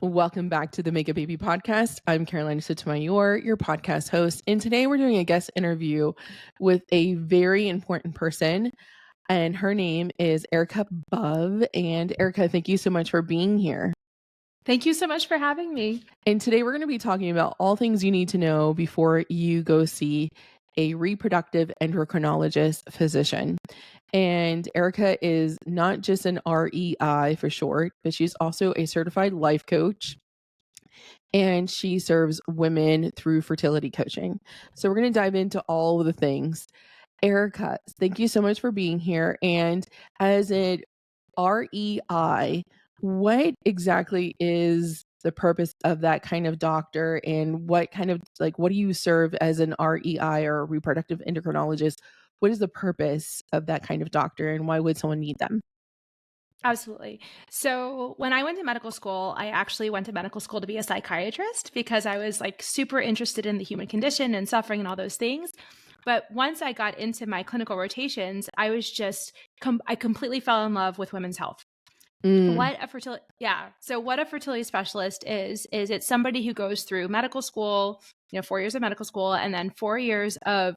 Welcome back to the Make a Baby podcast. I'm Carolina Sotomayor, your podcast host. And today we're doing a guest interview with a very important person. And her name is Erica Bove. And Erica, thank you so much for being here. Thank you so much for having me. And today we're going to be talking about all things you need to know before you go see a reproductive endocrinologist physician. And Erica is not just an REI for short, but she's also a certified life coach. And she serves women through fertility coaching. So we're going to dive into all of the things. Erica, thank you so much for being here. And as an REI, what exactly is the purpose of that kind of doctor, and what kind of what do you serve as an REI or a reproductive endocrinologist? What is the purpose of that kind of doctor, and why would someone need them? Absolutely. So when I went to medical school, I actually went to medical school to be a psychiatrist because I was like super interested in the human condition and suffering and all those things. But once I got into my clinical rotations, I was just, I completely fell in love with women's health. What a fertility specialist is it's somebody who goes through medical school, 4 years of medical school, and then 4 years of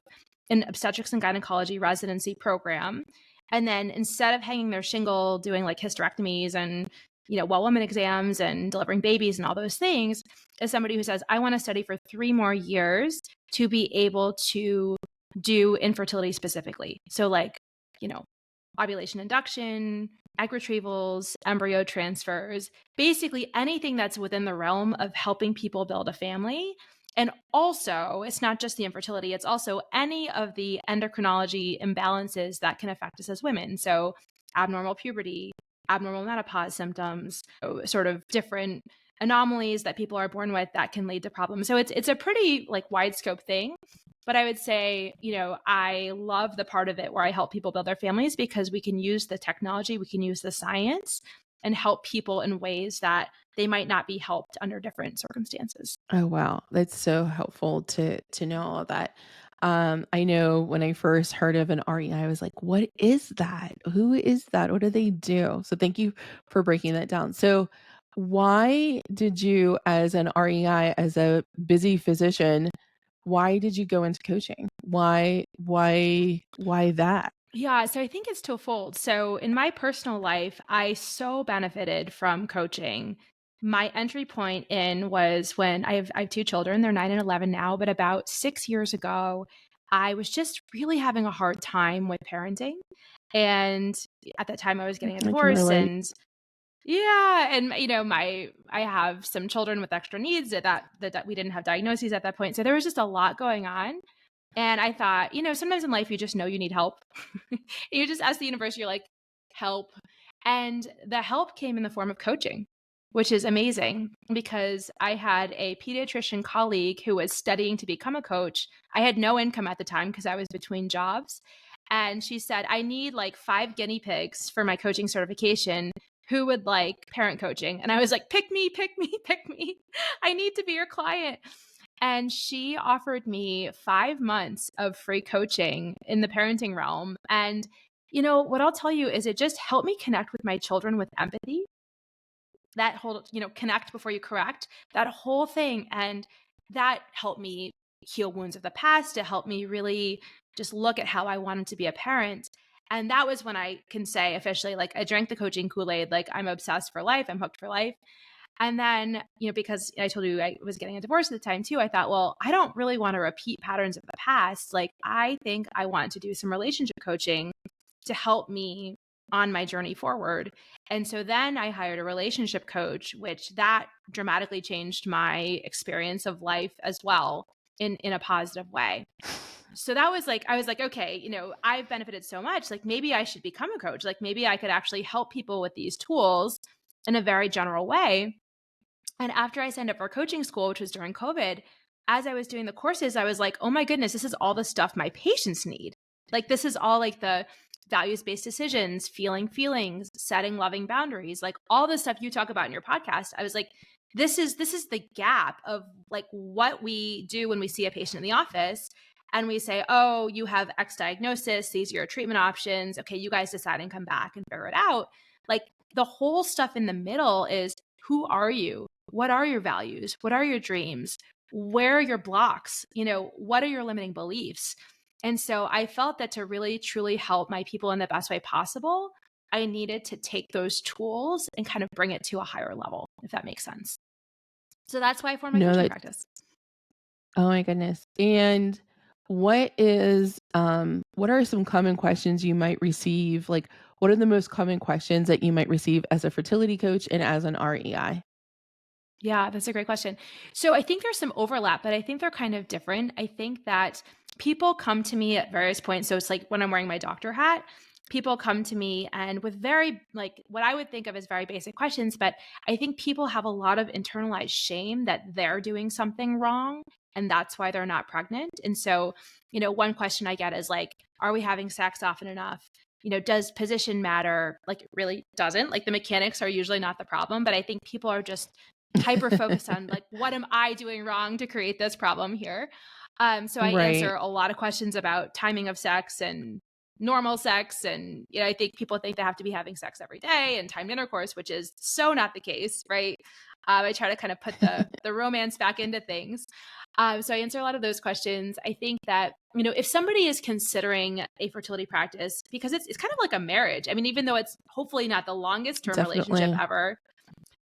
an obstetrics and gynecology residency program. And then instead of hanging their shingle, doing like hysterectomies and, well woman exams and delivering babies and all those things, is somebody who says, I want to study for 3 more years to be able to do infertility specifically. So ovulation induction, egg retrievals, embryo transfers, basically anything that's within the realm of helping people build a family. And also, it's not just the infertility, it's also any of the endocrinology imbalances that can affect us as women. So abnormal puberty, abnormal menopause symptoms, sort of different anomalies that people are born with that can lead to problems. So it's a pretty wide scope thing. But I would say, I love the part of it where I help people build their families because we can use the technology, we can use the science and help people in ways that they might not be helped under different circumstances. Oh, wow. That's so helpful to know all of that. I know when I first heard of an REI, I was like, what is that? Who is that? What do they do? So thank you for breaking that down. So why did you, as an REI, as a busy physician, why did you go into coaching? Why that? Yeah, so I think it's twofold. So in my personal life, I so benefited from coaching. My entry point in was when I have 2 children, they're 9 and 11 now, but about 6 years ago, I was just really having a hard time with parenting. And at that time I was getting a I can divorce relate. and yeah, and I have some children with extra needs that we didn't have diagnoses at that point. So there was just a lot going on. And I thought, sometimes in life you just know you need help. You just ask the universe, you're like, help. And the help came in the form of coaching, which is amazing because I had a pediatrician colleague who was studying to become a coach. I had no income at the time because I was between jobs. And she said, I need like 5 guinea pigs for my coaching certification. Who would like parent coaching? And I was like, pick me, pick me, pick me. I need to be your client. And she offered me 5 months of free coaching in the parenting realm. And, what I'll tell you is it just helped me connect with my children with empathy. That whole, connect before you correct, that whole thing. And that helped me heal wounds of the past, to help me really just look at how I wanted to be a parent. And that was when I can say officially, like, I drank the coaching Kool-Aid, like, I'm obsessed for life, I'm hooked for life. And then, because I told you I was getting a divorce at the time too, I thought, well, I don't really want to repeat patterns of the past. Like, I think I want to do some relationship coaching to help me on my journey forward. And so then I hired a relationship coach, which that dramatically changed my experience of life as well in a positive way. So that was I was like, okay, I've benefited so much. Like, maybe I should become a coach. Like, maybe I could actually help people with these tools in a very general way. And after I signed up for coaching school, which was during COVID, as I was doing the courses, I was like, oh my goodness, this is all the stuff my patients need. Like, this is all like the values-based decisions, feeling feelings, setting loving boundaries, like all the stuff you talk about in your podcast. I was like, this is the gap of like what we do when we see a patient in the office and we say, oh, you have X diagnosis, these are your treatment options. Okay, you guys decide and come back and figure it out. Like, the whole stuff in the middle is, who are you? what are your values? What are your dreams? Where are your blocks? What are your limiting beliefs? And so I felt that to really truly help my people in the best way possible, I needed to take those tools and kind of bring it to a higher level, if that makes sense. So that's why I formed my No, coaching that practice. oh my goodness. And what are some common questions you might receive? Like, what are the most common questions that you might receive as a fertility coach and as an REI? Yeah, that's a great question. So I think there's some overlap, but I think they're kind of different. I think that people come to me at various points. So it's like when I'm wearing my doctor hat, people come to me and with very, like, what I would think of as very basic questions, but I think people have a lot of internalized shame that they're doing something wrong and that's why they're not pregnant. And so, one question I get is like, are we having sex often enough? Does position matter? Like, it really doesn't. Like, the mechanics are usually not the problem, but I think people are just hyper focused on like, what am I doing wrong to create this problem here? So I Right. answer a lot of questions about timing of sex and normal sex. And, I think people think they have to be having sex every day and timed intercourse, which is so not the case, right? I try to kind of put the romance back into things. So I answer a lot of those questions. I think that, if somebody is considering a fertility practice, because it's kind of like a marriage. I mean, even though it's hopefully not the longest term relationship Definitely. ever,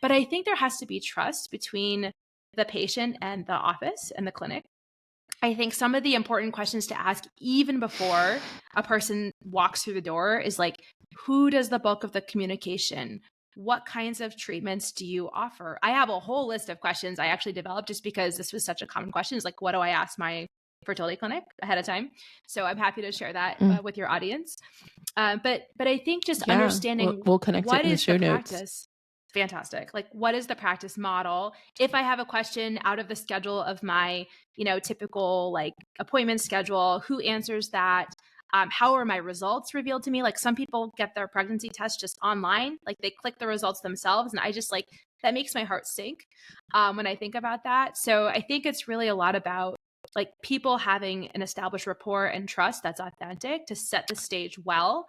but I think there has to be trust between the patient and the office and the clinic. I think some of the important questions to ask even before a person walks through the door is like, who does the bulk of the communication? What kinds of treatments do you offer? I have a whole list of questions I actually developed just because this was such a common question. Is like, what do I ask my fertility clinic ahead of time? So I'm happy to share that Mm, with your audience. But I think just yeah. understanding We'll connect it what in the is the show notes. practice. Fantastic. Like, what is the practice model? If I have a question out of the schedule of my, typical like appointment schedule, who answers that? How are my results revealed to me? Like, some people get their pregnancy test just online, like they click the results themselves. And I just like, that makes my heart sink when I think about that. So I think it's really a lot about like people having an established rapport and trust that's authentic to set the stage well.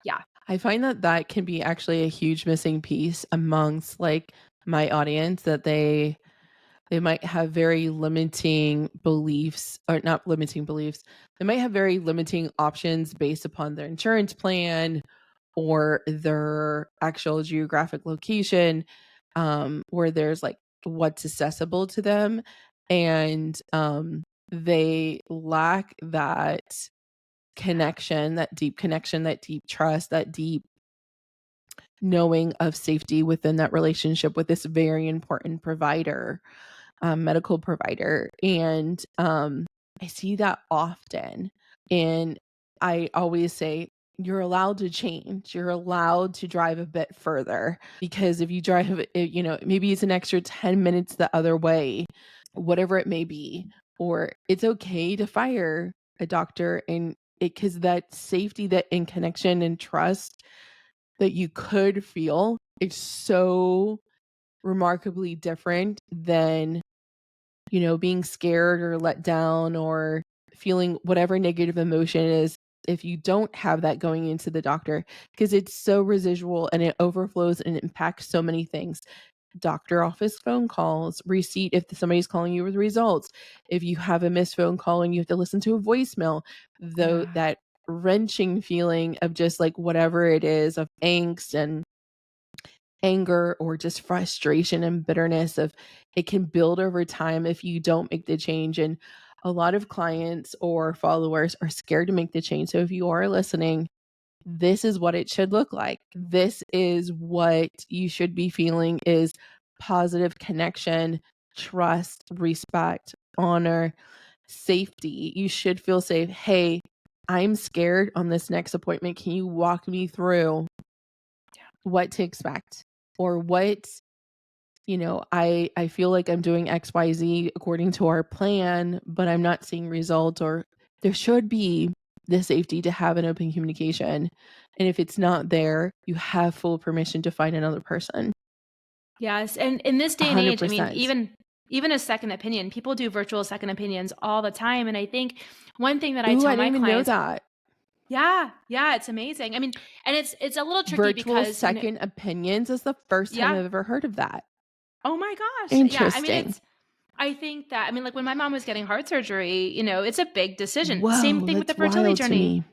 Yeah. I find that that can be actually a huge missing piece amongst like my audience, that they might have very limiting beliefs, or not limiting beliefs. They might have very limiting options based upon their insurance plan or their actual geographic location, where there's like what's accessible to them. And they lack that connection, that deep trust, that deep knowing of safety within that relationship with this very important provider, medical provider. And I see that often. And I always say, you're allowed to change. You're allowed to drive a bit further, because if you drive, maybe it's an extra 10 minutes the other way, whatever it may be, or it's okay to fire a doctor, and because that safety, that in connection and trust that you could feel, it's so remarkably different than, being scared or let down or feeling whatever negative emotion is, if you don't have that going into the doctor, because it's so residual and it overflows and it impacts so many things. Doctor office phone calls, receipt if somebody's calling you with results, if you have a missed phone call and you have to listen to a voicemail, though, Yeah. that wrenching feeling of just like whatever it is, of angst and anger or just frustration and bitterness, of it can build over time if you don't make the change. And a lot of clients or followers are scared to make the change. So if you are listening, this is what it should look like. This is what you should be feeling, is positive connection, trust, respect, honor, safety. You should feel safe. Hey, I'm scared on this next appointment. Can you walk me through what to expect, or what, I feel like I'm doing XYZ according to our plan, but I'm not seeing results, or there should be the safety to have an open communication. And if it's not there, you have full permission to find another person. Yes, and in this day and age, I mean, 100%. even a second opinion, people do virtual second opinions all the time, and I think one thing that I Ooh, I tell didn't my even know clients. that. Yeah, yeah, it's amazing. I mean, and it's a little tricky Virtual because, second opinions is the first time yeah, I've ever heard of that. Oh my gosh. Yeah. I mean, Interesting. I think that, I mean, like when my mom was getting heart surgery, you know, it's a big decision. Same Whoa, thing with the that's fertility wild to journey, me.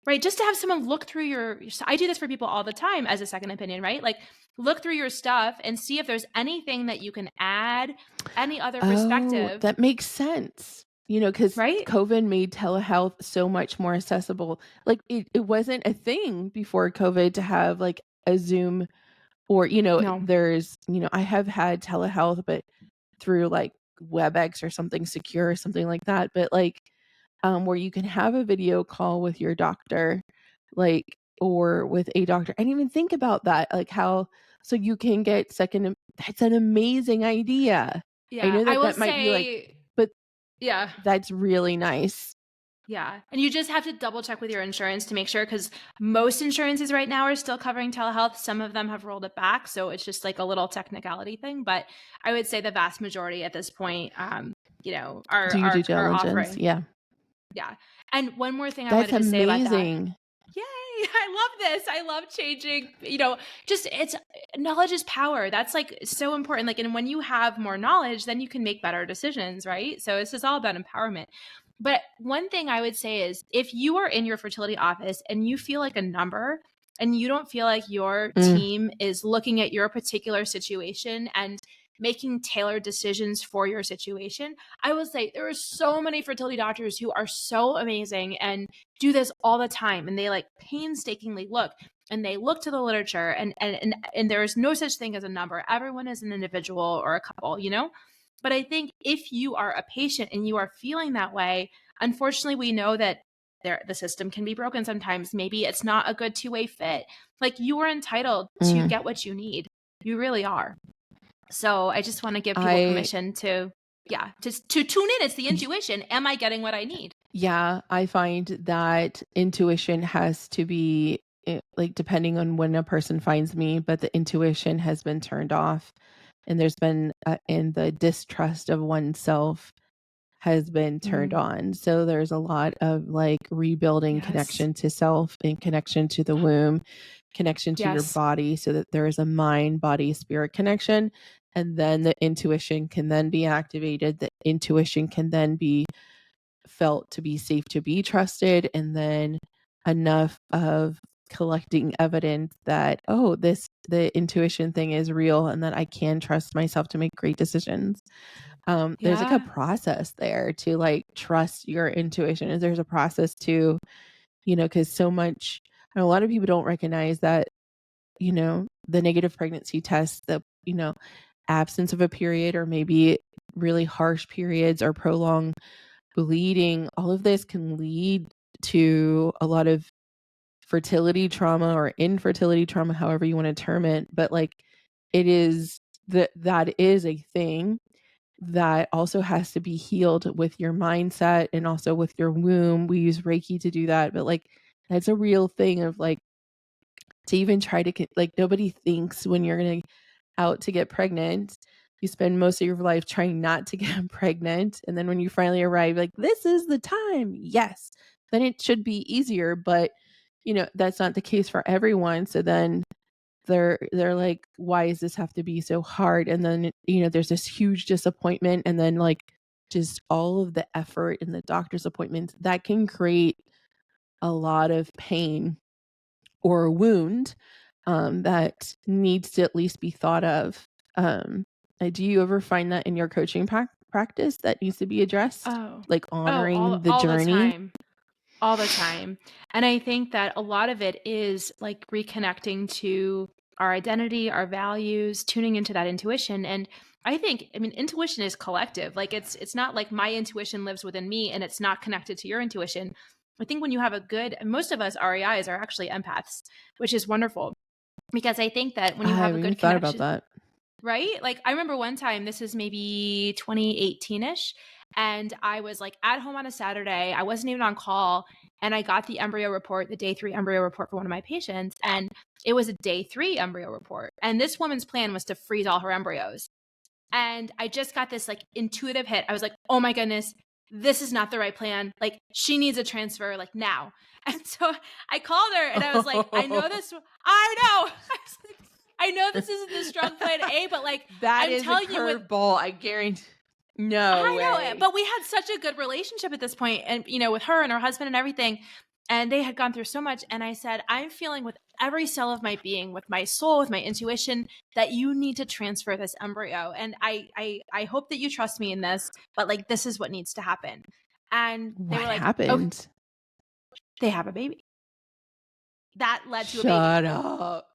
right? Just to have someone look through I do this for people all the time as a second opinion, right? Like look through your stuff and see if there's anything that you can add, any other Oh, perspective, that makes sense. Because right? COVID made telehealth so much more accessible. Like it wasn't a thing before COVID to have like a Zoom or, No. I have had telehealth, but through like WebEx or something secure or something like that. But like where you can have a video call with your doctor, like, or with a doctor. I didn't even think about that. Like how, so you can get that's an amazing idea. I Yeah. know I that will that might be like, say, but yeah. that's really nice. Yeah. And you just have to double check with your insurance to make sure, because most insurances right now are still covering telehealth. Some of them have rolled it back. So it's just like a little technicality thing. But I would say the vast majority at this point, you know, Do your due are diligence. offering. Yeah. Yeah. And one more thing I That's wanted to say about that. amazing. Yay. I love this. I love changing, you know, just it's knowledge is power. That's like so important. Like, and when you have more knowledge, then you can make better decisions, right? So it's just all about empowerment. But one thing I would say is if you are in your fertility office and you feel like a number and you don't feel like your Mm, team is looking at your particular situation and making tailored decisions for your situation, I will say there are so many fertility doctors who are so amazing and do this all the time. And they like painstakingly look and they look to the literature, and there is no such thing as a number. Everyone is an individual or a couple, you know? But I think if you are a patient and you are feeling that way, unfortunately, we know that the system can be broken sometimes. Maybe it's not a good two-way fit. Like you are entitled to mm. get what you need. You really are. So I just want to give people I permission to, yeah, to tune in. It's the intuition. Am I getting what I need? Yeah, I find that intuition has to be like depending on when a person finds me, but the intuition has been turned off, and there's been and the distrust of oneself has been turned Mm, on. So there's a lot of like rebuilding yes. connection to self and connection to the womb, connection to your Yes. body, so that there is a mind, body, spirit connection. And then the intuition can then be activated. The intuition can then be felt to be safe to be trusted, and then enough of collecting evidence that, oh, the intuition thing is real and that I can trust myself to make great decisions. There's like a Yeah. process there to like trust your intuition, and there's a process to, because so much, and a lot of people don't recognize that, the negative pregnancy test, the absence of a period, or maybe really harsh periods or prolonged bleeding, all of this can lead to a lot of fertility trauma or infertility trauma, however you want to term it. But like that is a thing that also has to be healed with your mindset and also with your womb. We use Reiki to do that, but like that's a real thing of like to even try to like nobody thinks when you're going to out to get pregnant. You spend most of your life trying not to get pregnant. And then when you finally arrive, like, this is the time. Yes. Then it should be easier. But, that's not the case for everyone. So then they're like, why does this have to be so hard? And then, there's this huge disappointment. And then like just all of the effort in the doctor's appointments that can create a lot of pain or a wound that needs to at least be thought of. Do you ever find that in your coaching practice that needs to be addressed? Oh. Like Oh, honoring the all the journey? time. All the time. And I think that a lot of it is like reconnecting to our identity, our values, tuning into that intuition. And I think, I mean, intuition is collective. Like it's not like my intuition lives within me and it's not connected to your intuition. I think when you have a good, and most of us REIs are actually empaths, which is wonderful because I think that when I you have a haven't even good thought about connection, that. right? Like I remember one time, this was maybe 2018-ish, and I was like at home on a Saturday. I wasn't even on call, and I got the embryo report, the day 3 embryo report for one of my patients, and it was a day 3 embryo report. And this woman's plan was to freeze all her embryos. And I just got this like intuitive hit. I was like, "Oh my goodness, this is not the right plan. Like she needs a transfer like now." And so I called her and I was like, "I know this. I know." I know this isn't the strong plan A, but like, That I'm is a telling you with curveball. I guarantee. No I know way. it, but we had such a good relationship at this point, and with her and her husband and everything, and they had gone through so much. And I said, I'm feeling with every cell of my being, with my soul, with my intuition, that you need to transfer this embryo. And I hope that you trust me in this, but like, this is what needs to happen. And they What were like, okay, happened? they have a baby. That led to a baby. Shut up.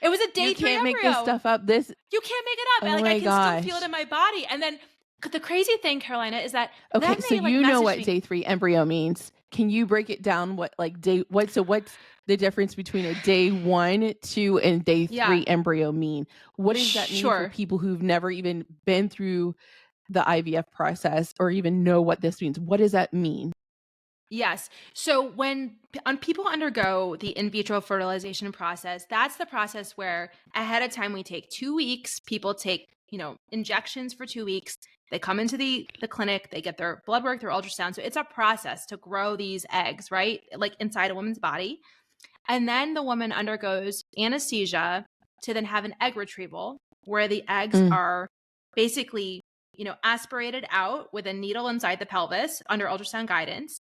It was a day You 3 can't make this embryo. stuff up. This. You can't make it up. Oh Like, I my can still feel it gosh. in my body. And then the crazy thing, Carolina, is that Okay, then so they like you know messaged what me. day 3 embryo means. Can you break it down? What's the difference between a day 1, 2, and day 3 Yeah. embryo mean? What does that mean for Sure. people who've never even been through the IVF process or even know what this means? What does that mean? Yes. So when people undergo the in vitro fertilization process, that's the process where ahead of time we take 2 weeks. People take, injections for 2 weeks. They come into the clinic, they get their blood work, their ultrasound. So it's a process to grow these eggs, right? Like inside a woman's body. And then the woman undergoes anesthesia to then have an egg retrieval where the eggs are basically, aspirated out with a needle inside the pelvis under ultrasound guidance.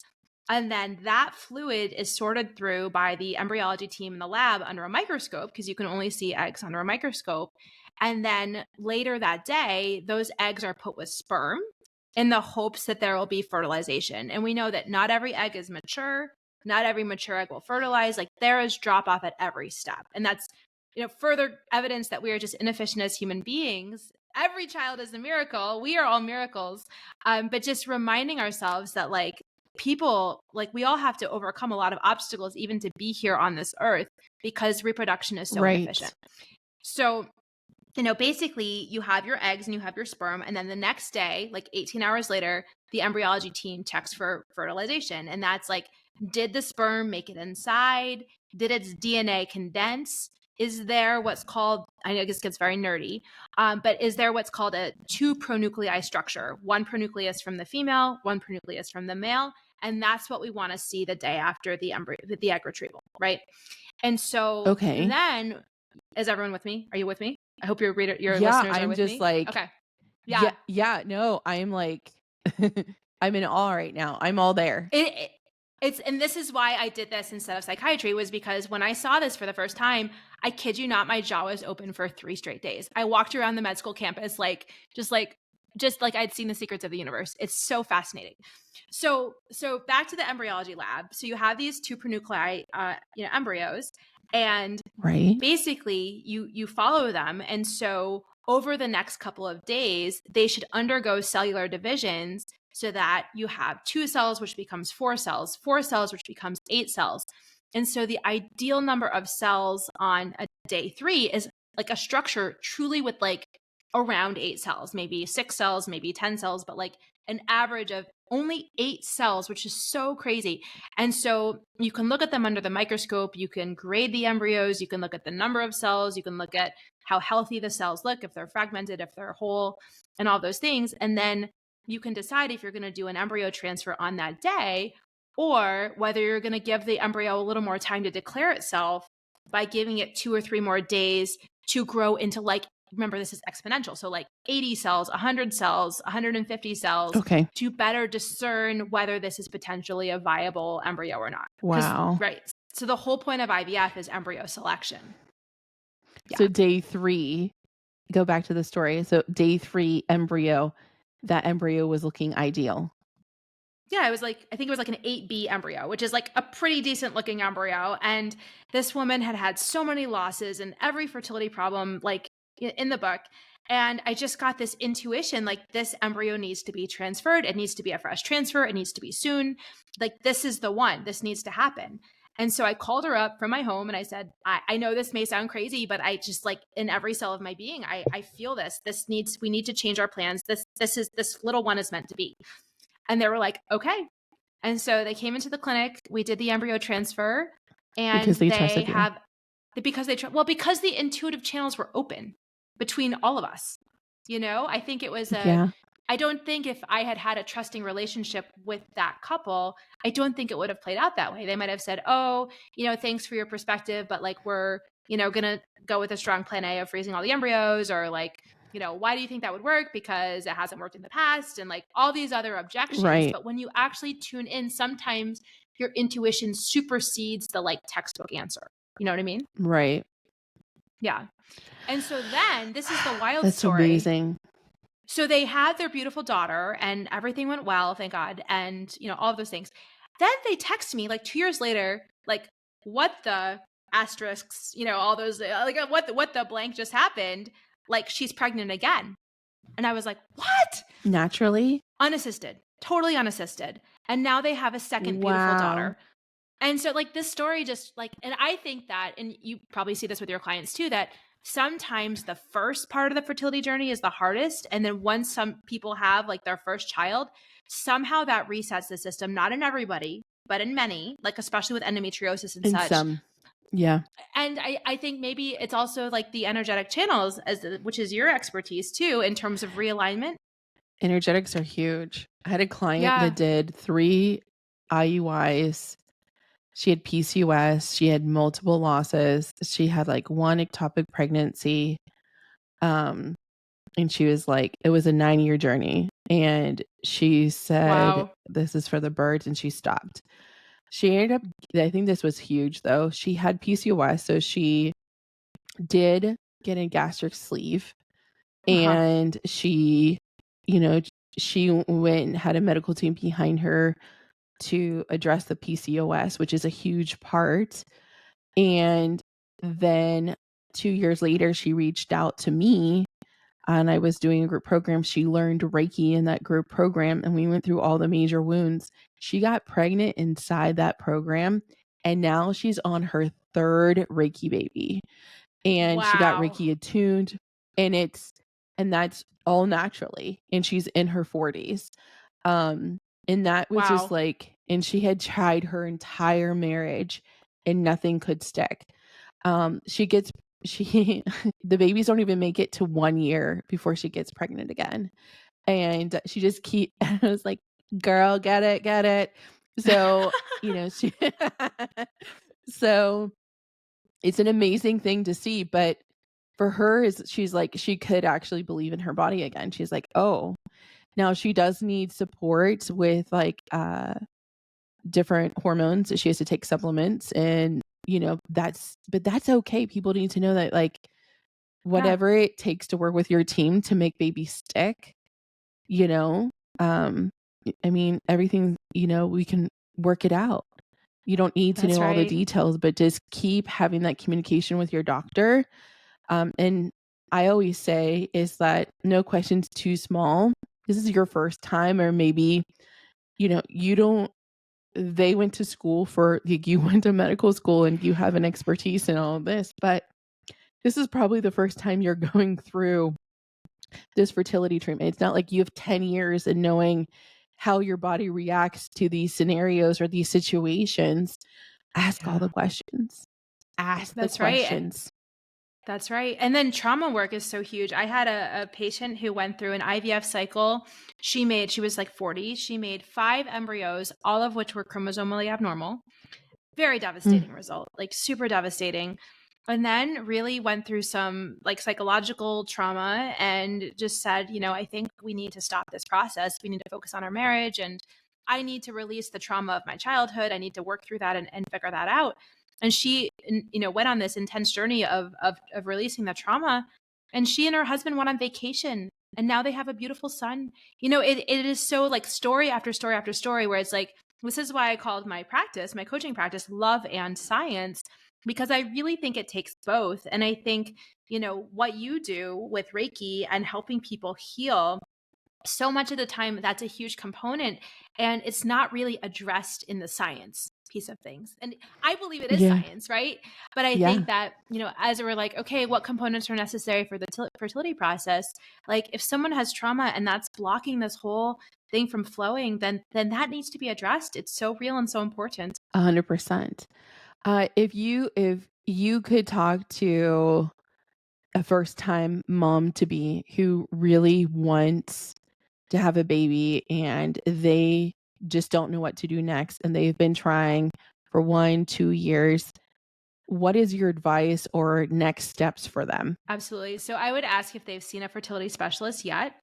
And then that fluid is sorted through by the embryology team in the lab under a microscope, because you can only see eggs under a microscope. And then later that day, those eggs are put with sperm in the hopes that there will be fertilization. And we know that not every egg is mature. Not every mature egg will fertilize. Like, there is drop off at every step. And that's, further evidence that we are just inefficient as human beings. Every child is a miracle. We are all miracles. But just reminding ourselves that, like, people, like, we all have to overcome a lot of obstacles even to be here on this earth, because reproduction is so inefficient. So, basically you have your eggs and you have your sperm, and then the next day, like 18 hours later, the embryology team checks for fertilization. And that's like, did the sperm make it inside? Did its DNA condense? Is there what's called, I know this gets very nerdy, but is there what's called a 2 pronuclei structure? 1 pronucleus from the female, 1 pronucleus from the male. And that's what we want to see the day after the egg retrieval, right? And so then, is everyone with me? Are you with me? I hope your listeners are I'm with just me. like, okay. Yeah. No, I'm like, I'm in awe right now. I'm all there. And this is why I did this instead of psychiatry, was because when I saw this for the first time, I kid you not, my jaw was open for 3 straight days. I walked around the med school campus, just like I'd seen the secrets of the universe. It's so fascinating. So back to the embryology lab. So you have these 2 pronuclei, embryos, and basically you follow them. And so over the next couple of days, they should undergo cellular divisions, so that you have 2 cells, which becomes 4 cells, 4 cells, which becomes 8 cells. And so the ideal number of cells on a day 3 is like a structure truly with like around 8 cells, maybe 6 cells, maybe 10 cells, but like an average of only 8 cells, which is so crazy. And so you can look at them under the microscope, you can grade the embryos, you can look at the number of cells, you can look at how healthy the cells look, if they're fragmented, if they're whole, and all those things. And then you can decide if you're going to do an embryo transfer on that day, or whether you're going to give the embryo a little more time to declare itself by giving it 2 or 3 more days to grow into, like, remember, this is exponential. So like 80 cells, 100 cells, 150 cells, to better discern whether this is potentially a viable embryo or not. Wow. Right. So the whole point of IVF is embryo selection. Yeah. So day 3, go back to the story. So day 3 embryo, that embryo was looking ideal. Yeah, I think it was like an 8B embryo, which is like a pretty decent looking embryo. And this woman had so many losses and every fertility problem, like, in the book. And I just got this intuition, like, this embryo needs to be transferred. It needs to be a fresh transfer. It needs to be soon. Like, this is the one. This needs to happen. And so I called her up from my home and I said, I know this may sound crazy, but I just, like, in every cell of my being, I feel this. We need to change our plans. This little one is meant to be. And they were like, okay. And so they came into the clinic. We did the embryo transfer, and because they trusted you. Because the intuitive channels were open between all of us. I think it was I don't think if I had a trusting relationship with that couple, I don't think it would have played out that way. They might have said, oh, thanks for your perspective, but like, we're, gonna go with a strong plan A of freezing all the embryos, or like, why do you think that would work? Because it hasn't worked in the past, and like all these other objections. Right. But when you actually tune in, sometimes your intuition supersedes the like textbook answer. You know what I mean? Right. Yeah. And so then this is the wild That's story. amazing. So they had their beautiful daughter and everything went well, thank God. And, all of those things. Then they text me like 2 years later, like, what the asterisks, all those, like, what the blank just happened? Like, she's pregnant again. And I was like, what? Naturally? Unassisted, totally unassisted. And now they have a second beautiful daughter. And so like this story just like, and I think that, and you probably see this with your clients too, that sometimes the first part of the fertility journey is the hardest. And then once some people have like their first child, somehow that resets the system, not in everybody, but in many, like especially with endometriosis and In such. some. Yeah. And I think maybe it's also like the energetic channels, which is your expertise too, in terms of realignment. Energetics are huge. I had a client Yeah. that did 3 IUIs. She had PCOS. She had multiple losses. She had like 1 ectopic pregnancy. And she was like, it was a 9-year journey. And she said, Wow. this is for the birds. And she stopped. She ended up, I think this was huge though. She had PCOS. So she did get a gastric sleeve. And she, she went and had a medical team behind her to address the PCOS, which is a huge part. And then 2 years later, she reached out to me and I was doing a group program. She learned Reiki in that group program and we went through all the major wounds. She got pregnant inside that program and now she's on her 3rd Reiki baby. And she got Reiki attuned and that's all naturally. And she's in her 40s. And that was just like, and she had tried her entire marriage and nothing could stick. The babies don't even make it to 1 year before she gets pregnant again. And she just I was like, girl, get it. So, so it's an amazing thing to see. But for her she's like, she could actually believe in her body again. She's like, oh, now she does need support with like, different hormones. She has to take supplements and that's okay. People need to know that like whatever it takes to work with your team to make babies stick, I mean, everything, we can work it out. You don't need to know all the details, but just keep having that communication with your doctor. And I always say is that no question's too small. This is your first time, or maybe, they went to school for, like, you went to medical school and you have an expertise in all of this, but this is probably the first time you're going through this fertility treatment. It's not like you have 10 years in knowing how your body reacts to these scenarios or these situations. Ask all the questions. Ask the questions. That's right. And then trauma work is so huge. I had a patient who went through an IVF cycle. She was like 40. She made 5 embryos, all of which were chromosomally abnormal. Very devastating result, like super devastating. And then really went through some like psychological trauma and just said, I think we need to stop this process. We need to focus on our marriage, and I need to release the trauma of my childhood. I need to work through that and figure that out. And she, went on this intense journey of releasing the trauma. And she and her husband went on vacation, and now they have a beautiful son. It is so like story after story after story, where it's like, this is why I called my coaching practice, Love and Science, because I really think it takes both. And I think, what you do with Reiki and helping people heal, so much of the time, that's a huge component, and it's not really addressed in the science piece of things. And I believe it is science, right? But I think that, as we're like, okay, what components are necessary for the fertility process? Like if someone has trauma and that's blocking this whole thing from flowing, then that needs to be addressed. It's so real and so important. 100%. If you could talk to a first time mom to be who really wants to have a baby and they just don't know what to do next, and they've been trying for 1-2 years, what is your advice or next steps for them? Absolutely. So I would ask if they've seen a fertility specialist yet.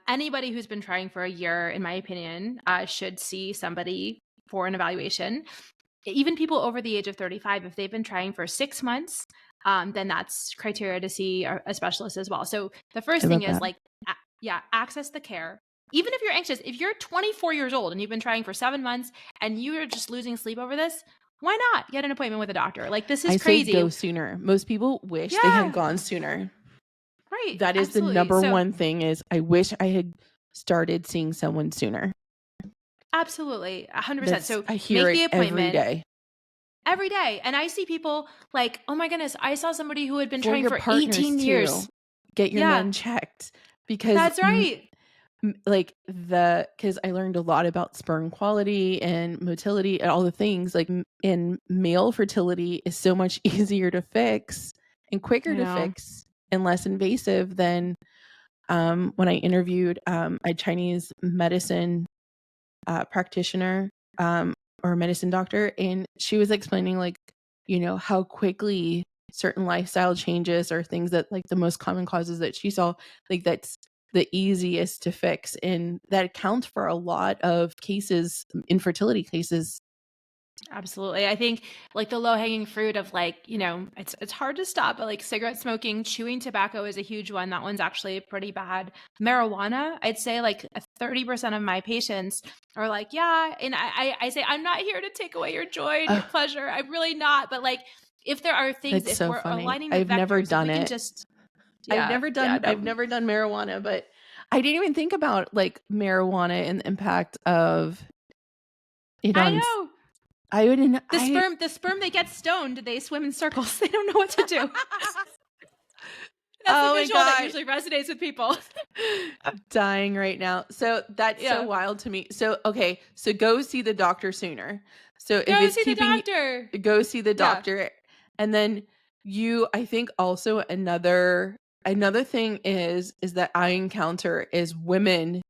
Anybody who's been trying for a year, in my opinion, should see somebody for an evaluation. Even people over the age of 35, if they've been trying for 6 months, then that's criteria to see a specialist as well. So the first I thing love is that. access the care. Even if you're anxious, if you're 24 years old and you've been trying for 7 months and you're just losing sleep over this, why not get an appointment with a doctor? Like, this is I say crazy. go sooner. Most people wish they had Yeah, gone sooner. right. That is the Absolutely. number So one thing is I wish I had started seeing someone sooner. absolutely, 100%. So I hear make it the every appointment day. every day. And I see people like, oh my goodness, I saw somebody who had been For trying your for partners 18 too. years. Get your Yeah, men checked because that's right. because I learned a lot about sperm quality and motility and all the things like in male fertility is so much easier to fix and quicker I to know. fix and less invasive than when I interviewed a Chinese medicine practitioner or medicine doctor, and she was explaining like how quickly certain lifestyle changes or things that like the most common causes that she saw like that's the easiest to fix, and that accounts for a lot of cases, infertility cases. Absolutely. I think like the low hanging fruit of like, it's hard to stop, but like cigarette smoking, chewing tobacco is a huge one. That one's actually pretty bad. Marijuana, I'd say like 30% of my patients are like, yeah. And I say, I'm not here to take away your joy and your pleasure. I'm really not. But like, if there are things, That's if so we're funny. aligning the I've never vectors, if done we can it. just, I've yeah, never yeah, done no, I've never done marijuana, but I didn't even think about like marijuana and the impact of it I on know. The I sperm, the sperm that gets stoned, they swim in circles. They don't know what to do. That's the Oh my visual that god. usually resonates with people. Dying right now. So that's so Yeah. wild to me. So okay, so go see the doctor sooner. So if Go it's see the keeping doctor. go see the Yeah. doctor. And then I think also another thing is that I encounter is women,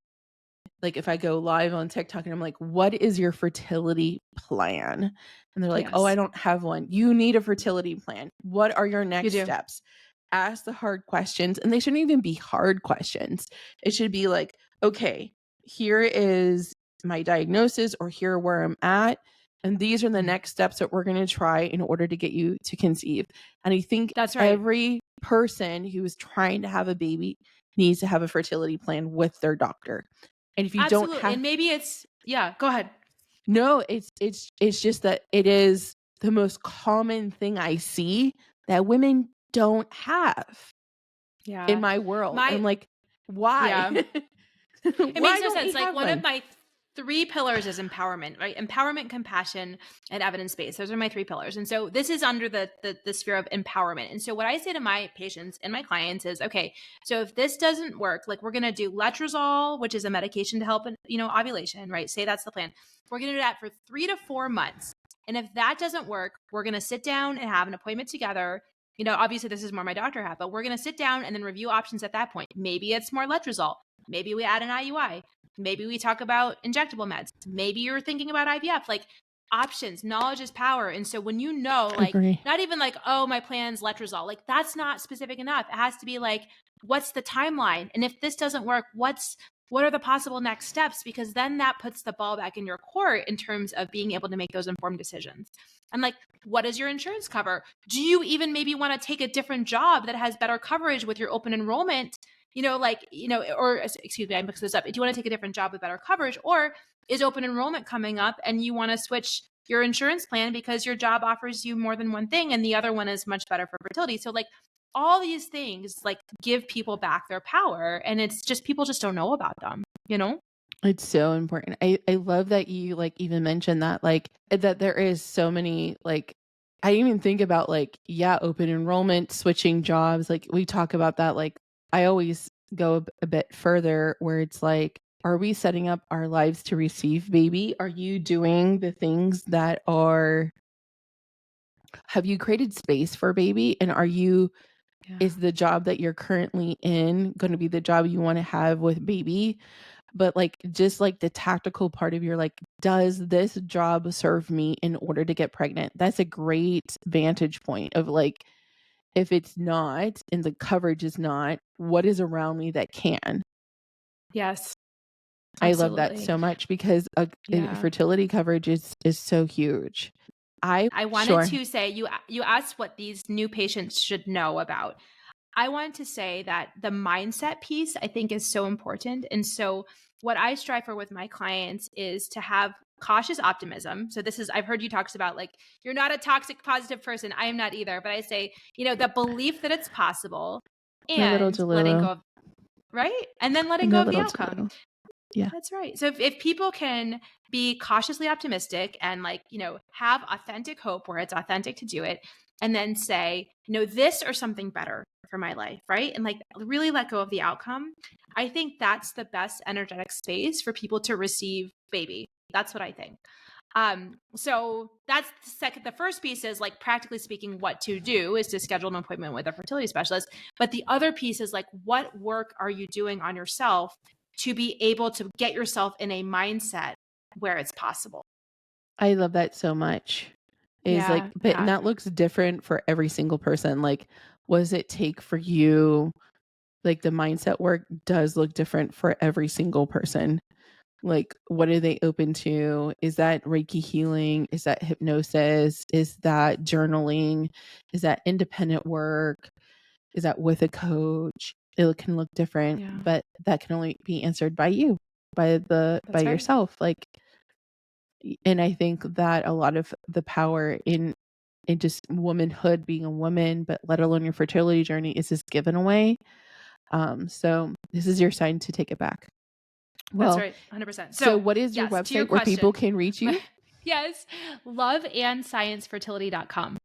like if I go live on TikTok and I'm like, what is your fertility plan? And they're like, oh, I Yes, don't have one. You need a fertility plan. What are your you next do. steps? Ask the hard questions. And they shouldn't even be hard questions. It should be like, okay, here is my diagnosis or here where I'm at. And these are the next steps that we're going to try in order to get you to conceive. And I think That's right. every person who is trying to have a baby needs to have a fertility plan with their doctor. And if you don't Absolutely. have And maybe yeah, go ahead. no, it's just that it is the most common thing I see that women don't have in Yeah. my world. And I'm My, like, why? yeah. It makes Why no don't we sense. Like, have one of one? my 3 pillars is empowerment, right? Empowerment, compassion, and evidence-based. Those are my 3 pillars. And so this is under the sphere of empowerment. And so what I say to my patients and my clients is, okay, so if this doesn't work, like we're going to do letrozole, which is a medication to help, ovulation, right? Say that's the plan. We're going to do that for 3 to 4 months. And if that doesn't work, we're going to sit down and have an appointment together. Obviously this is more my doctor hat, but we're going to sit down and then review options at that point. Maybe it's more letrozole. Maybe we add an IUI. Maybe we talk about injectable meds. Maybe you're thinking about IVF. Like, options, knowledge is power. And so when like, Agree. not even like, oh, my plan's letrozole, like that's not specific enough. It has to be like, what's the timeline? And if this doesn't work, what are the possible next steps? Because then that puts the ball back in your court in terms of being able to make those informed decisions. And like, what does your insurance cover? Do you even maybe want to take a different job that has better coverage with your open enrollment? Or excuse me, I mixed this up. Do you want to take a different job with better coverage, or is open enrollment coming up and you want to switch your insurance plan because your job offers you more than one thing and the other one is much better for fertility? So like, all these things like give people back their power, and it's just people just don't know about them, It's so important. I love that you like even mentioned that like that there is so many like I even think about like open enrollment, switching jobs, like we talk about that. Like I always go a bit further where it's like, are we setting up our lives to receive baby? Are you doing the things that have you created space for baby, and is the job that you're currently in going to be the job you want to have with baby? but like just like the tactical part of your like, does this job serve me in order to get pregnant? That's a great vantage point of like, if it's not and the coverage is not, what is around me that can? Yes, I love that absolutely. so much because Yeah. fertility coverage is so huge. I wanted Sure. to say you asked what these new patients should know about. I wanted to say that the mindset piece I think is so important. And so what I strive for with my clients is to have cautious optimism. So this is I've heard you talks about like you're not a toxic positive person. I am not either, but I say, the belief that it's possible My little and letting Delulu. go of right? And then letting My go of the little outcome. Delulu. Yeah. That's right. So if people can be cautiously optimistic and like, have authentic hope where it's authentic to do it, and then say, this or something better for my life, right? And like really let go of the outcome. I think that's the best energetic space for people to receive baby. That's what I think. So that's the second. The first piece is like practically speaking, what to do is to schedule an appointment with a fertility specialist. But the other piece is like, what work are you doing on yourself to be able to get yourself in a mindset where it's possible? I love that so much. Is like, Yeah, but and yeah, that looks different for every single person. Like, what does it take for you? Like the mindset work does look different for every single person. Like, what are they open to? Is that Reiki healing? Is that hypnosis? Is that journaling? Is that independent work? Is that with a coach? It can look different, yeah. but that can only be answered by you, by That's right. yourself. Like, and I think that a lot of the power in just womanhood, being a woman, but let alone your fertility journey, is just given away. So this is your sign to take it back. That's Well, right. 100%. so So, what is your yes, to your website where people question, can reach you? yes, loveandsciencefertility.com.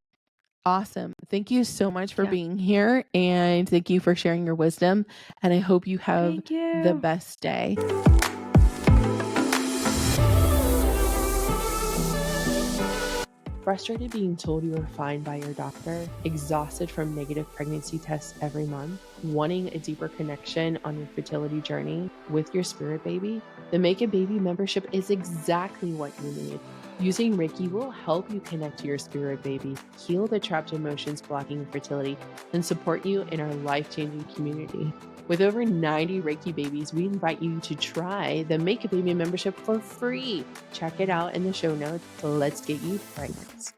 Awesome. Thank you so much for Yeah. being here and thank you for sharing your wisdom. And I hope you have Thank the you. best day. Frustrated being told you are fine by your doctor, exhausted from negative pregnancy tests every month, wanting a deeper connection on your fertility journey with your spirit baby? The Make a Baby membership is exactly what you need. Using Reiki will help you connect to your spirit baby, heal the trapped emotions blocking fertility, and support you in our life-changing community. With over 90 Reiki babies, we invite you to try the Make a Baby membership for free. Check it out in the show notes. Let's get you pregnant.